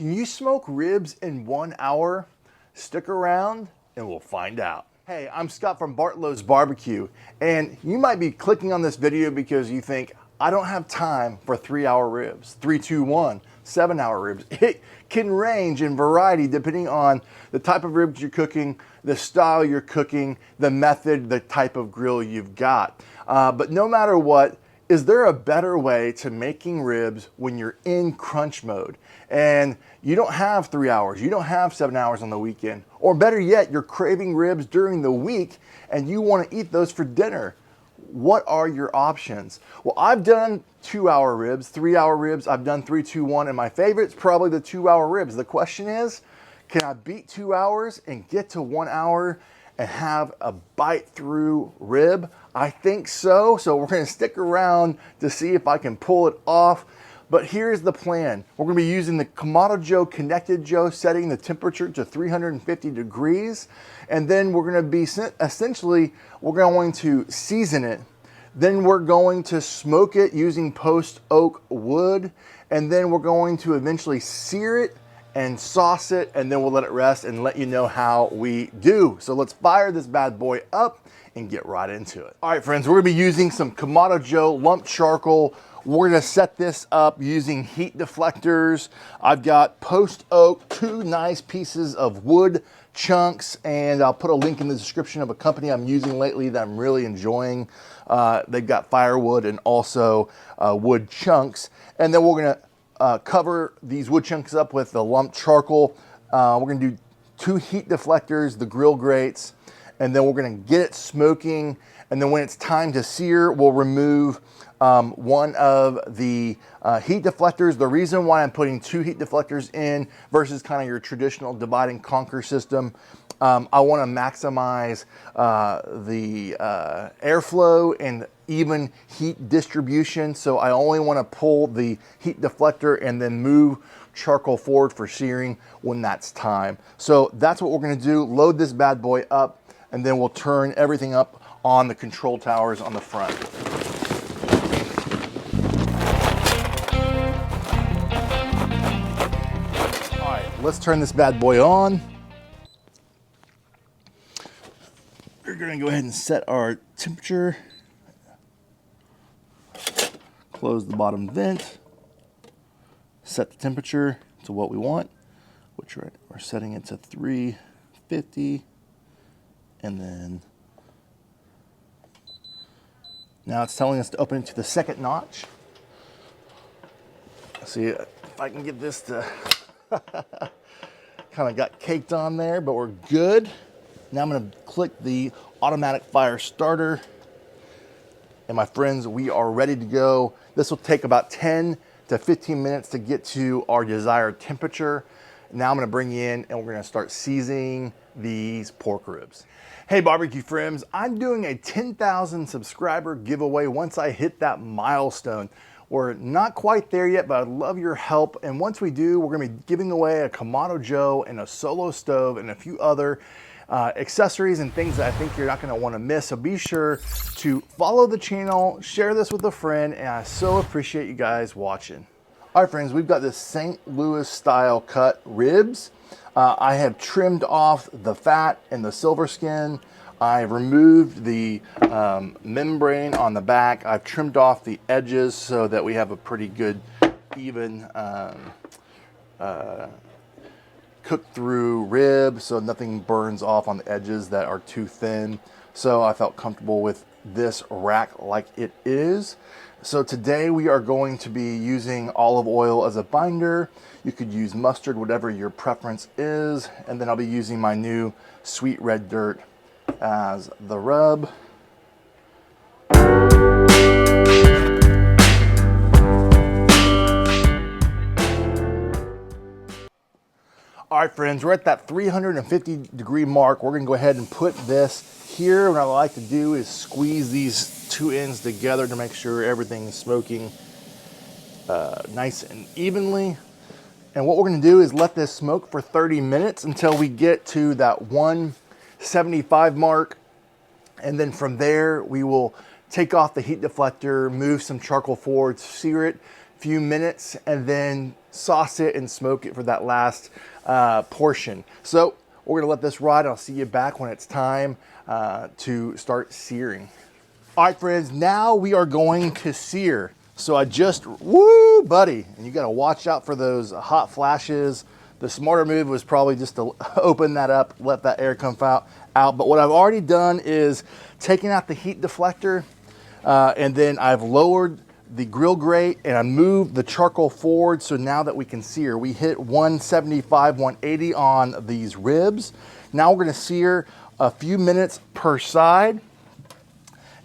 Can you smoke ribs in 1 hour? Stick around and we'll find out. Hey, I'm Scott from Bartlow's Barbecue, and you might be clicking on this video because you think, I don't have time for 3-hour ribs, 3, 2, 1, 7-hour ribs. It can range in variety depending on the type of ribs you're cooking, the style you're cooking, the method, the type of grill you've got. But no matter what, is there a better way to making ribs when you're in crunch mode and you don't have 3 hours, you don't have 7 hours on the weekend, or better yet, you're craving ribs during the week and you want to eat those for dinner? What are your options? Well, I've done 2-hour ribs, 3-hour ribs, I've done 3, 2, 1, and my favorite's probably the 2-hour ribs. The question is, can I beat 2 hours and get to 1 hour and have a bite through rib? I think so. So we're gonna stick around to see if I can pull it off. But here's the plan. We're gonna be using the Kamado Joe Konnected Joe, setting the temperature to 350 degrees. And then we're gonna be, essentially, we're going to season it. Then we're going to smoke it using post oak wood. And then we're going to eventually sear it and sauce it, and then we'll let it rest and let you know how we do. So let's fire this bad boy up and get right into it. All right, friends, we're gonna be using some Kamado Joe lump charcoal. We're gonna set this up using heat deflectors. I've got post oak, 2 nice pieces of wood chunks, and I'll put a link in the description of a company I'm using lately that I'm really enjoying. They've got firewood and also wood chunks. And then we're gonna cover these wood chunks up with the lump charcoal. We're gonna do 2 heat deflectors, the grill grates, and then we're gonna get it smoking. And then when it's time to sear, we'll remove one of the heat deflectors. The reason why I'm putting 2 heat deflectors in versus kind of your traditional divide and conquer system, I want to maximize the airflow and even heat distribution. So I only want to pull the heat deflector and then move charcoal forward for searing when that's time. So that's what we're going to do. Load this bad boy up, and then we'll turn everything up on the control towers on the front. All right, let's turn this bad boy on. We're gonna go ahead and set our temperature. Close the bottom vent. Set the temperature to what we want, which we're setting it to 350. And then now it's telling us to open it to the second notch. See if I can get this to kind of got caked on there, but we're good. Now I'm gonna click the automatic fire starter. And my friends, we are ready to go. This will take about 10 to 15 minutes to get to our desired temperature. Now I'm gonna bring you in and we're gonna start seasoning these pork ribs. Hey barbecue friends, I'm doing a 10,000 subscriber giveaway once I hit that milestone. We're not quite there yet, but I'd love your help. And once we do, we're gonna be giving away a Kamado Joe and a solo stove and a few other accessories and things that I think you're not gonna wanna miss. So be sure to follow the channel, share this with a friend, and I so appreciate you guys watching. All right friends, we've got this St. Louis style cut ribs. I have trimmed off the fat and the silver skin. I've removed the membrane on the back. I've trimmed off the edges so that we have a pretty good, even cooked through rib, so nothing burns off on the edges that are too thin. So I felt comfortable with this rack like it is. So today we are going to be using olive oil as a binder. You could use mustard, whatever your preference is. And then I'll be using my new sweet red dirt as the rub. All right, friends, we're at that 350 degree mark. We're gonna go ahead and put this here. What I like to do is squeeze these 2 ends together to make sure everything is smoking nice and evenly. And what we're gonna do is let this smoke for 30 minutes until we get to that 175 mark. And then from there, we will take off the heat deflector, move some charcoal forward, sear it few minutes and then sauce it and smoke it for that last portion. So we're gonna let this ride. I'll see you back when it's time to start searing. All right, friends, now we are going to sear. So I just, woo, buddy, and you gotta watch out for those hot flashes. The smarter move was probably just to open that up, let that air come out. But what I've already done is taken out the heat deflector, and then I've lowered the grill grate and I moved the charcoal forward. So now that we can sear, we hit 175, 180 on these ribs. Now we're gonna sear a few minutes per side.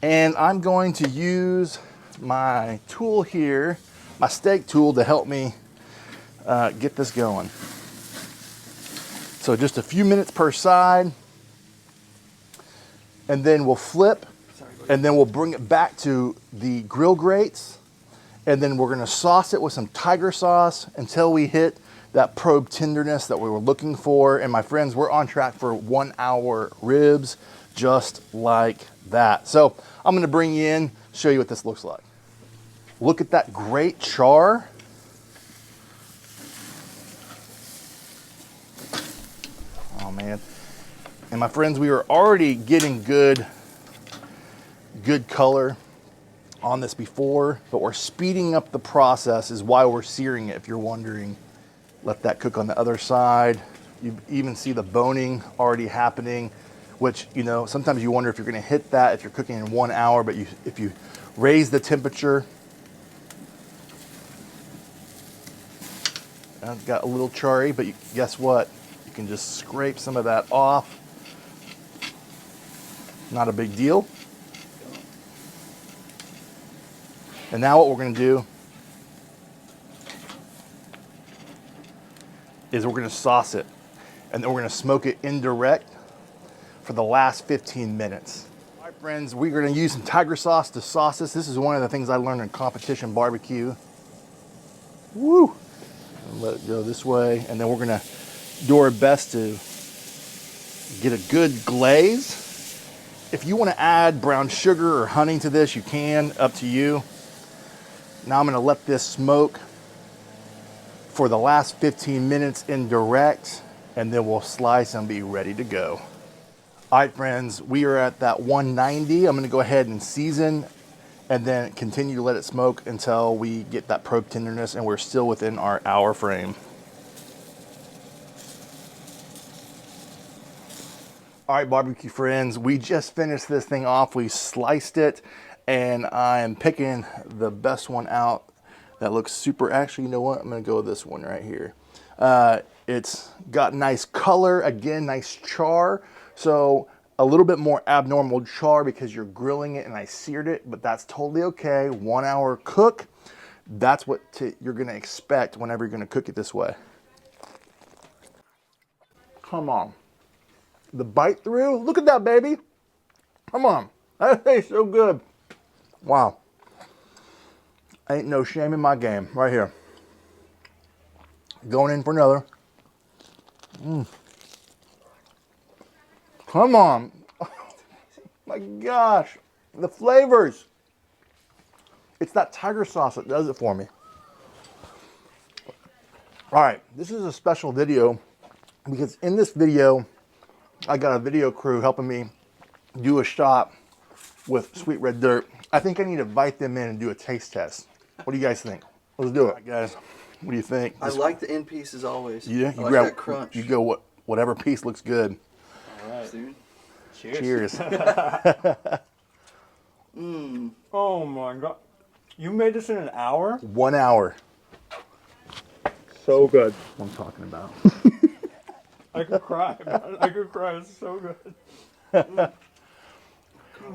And I'm going to use my tool here, my steak tool, to help me get this going. So just a few minutes per side, and then we'll flip, and then we'll bring it back to the grill grates, and then we're gonna sauce it with some tiger sauce until we hit that probe tenderness that we were looking for. And my friends, we're on track for 1 hour ribs, just like that. So I'm gonna bring you in, show you what this looks like. Look at that great char. Oh man. And my friends, we are already getting good color on this before, but we're speeding up the process is why we're searing it, if you're wondering. Let that cook on the other side. You even see the boning already happening, which, you know, sometimes you wonder if you're gonna hit that if you're cooking in 1 hour, but if you raise the temperature. I've got a little charry, but guess what? You can just scrape some of that off. Not a big deal. And now what we're gonna do is we're gonna sauce it, and then we're gonna smoke it indirect for the last 15 minutes. All right, friends, we're gonna use some tiger sauce to sauce this. This is one of the things I learned in competition barbecue. Woo! Let it go this way, and then we're gonna do our best to get a good glaze. If you wanna add brown sugar or honey to this, you can, up to you. Now I'm gonna let this smoke for the last 15 minutes indirect, and then we'll slice and be ready to go. All right, friends, we are at that 190. I'm gonna go ahead and season and then continue to let it smoke until we get that probe tenderness, and we're still within our hour frame. All right, barbecue friends, we just finished this thing off. We sliced it, and I am picking the best one out that looks super. Actually, you know what? I'm gonna go with this one right here. It's got nice color, again, nice char. So a little bit more abnormal char because you're grilling it and I seared it, but that's totally okay. 1 hour cook, that's what you're gonna expect whenever you're gonna cook it this way. Come on. The bite through, look at that, baby. Come on, that tastes so good. Wow. Ain't no shame in my game, right here. Going in for another. Come on. Oh, my gosh, the flavors. It's that tiger sauce that does it for me. All right, this is a special video because in this video, I got a video crew helping me do a shot with Sweet Red Dirt. I think I need to invite them in and do a taste test. What do you guys think? Let's do it. All right, guys. What do you think? I like the end pieces always. Yeah, you like grab that crunch. You go whatever piece looks good. All right, dude. Cheers. Oh my God. You made this in an hour? 1 hour. So good. What I'm talking about. I could cry. I could cry. It's so good.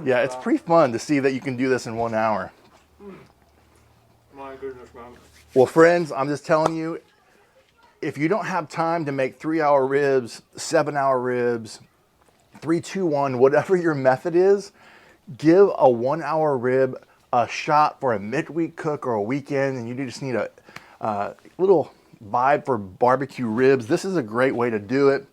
Yeah, it's pretty fun to see that you can do this in 1 hour. My goodness, man. Well, friends, I'm just telling you, if you don't have time to make 3 hour ribs, 7 hour ribs, 3, 2, 1, whatever your method is, give a 1 hour rib a shot for a midweek cook or a weekend, and you just need a little vibe for barbecue ribs. This is a great way to do it.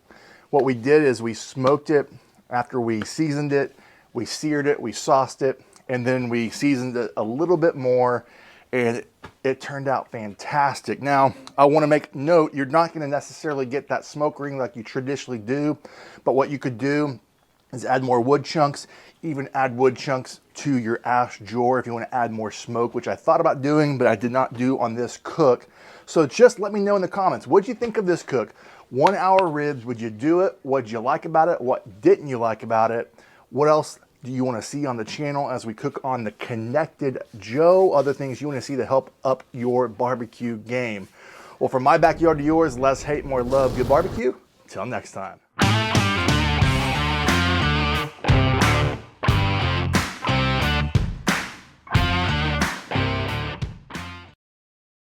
What we did is we smoked it after we seasoned it, we seared it, we sauced it, and then we seasoned it a little bit more, and it turned out fantastic. Now, I want to make note, you're not going to necessarily get that smoke ring like you traditionally do, but what you could do is add more wood chunks, even add wood chunks to your ash drawer if you want to add more smoke, which I thought about doing, but I did not do on this cook. So just let me know in the comments, what'd you think of this cook? 1 hour ribs, would you do it? What'd you like about it? What didn't you like about it? What else do you want to see on the channel as we cook on the Konnected Joe? Other things you want to see to help up your barbecue game? Well, from my backyard to yours, less hate, more love. Good barbecue. Till next time.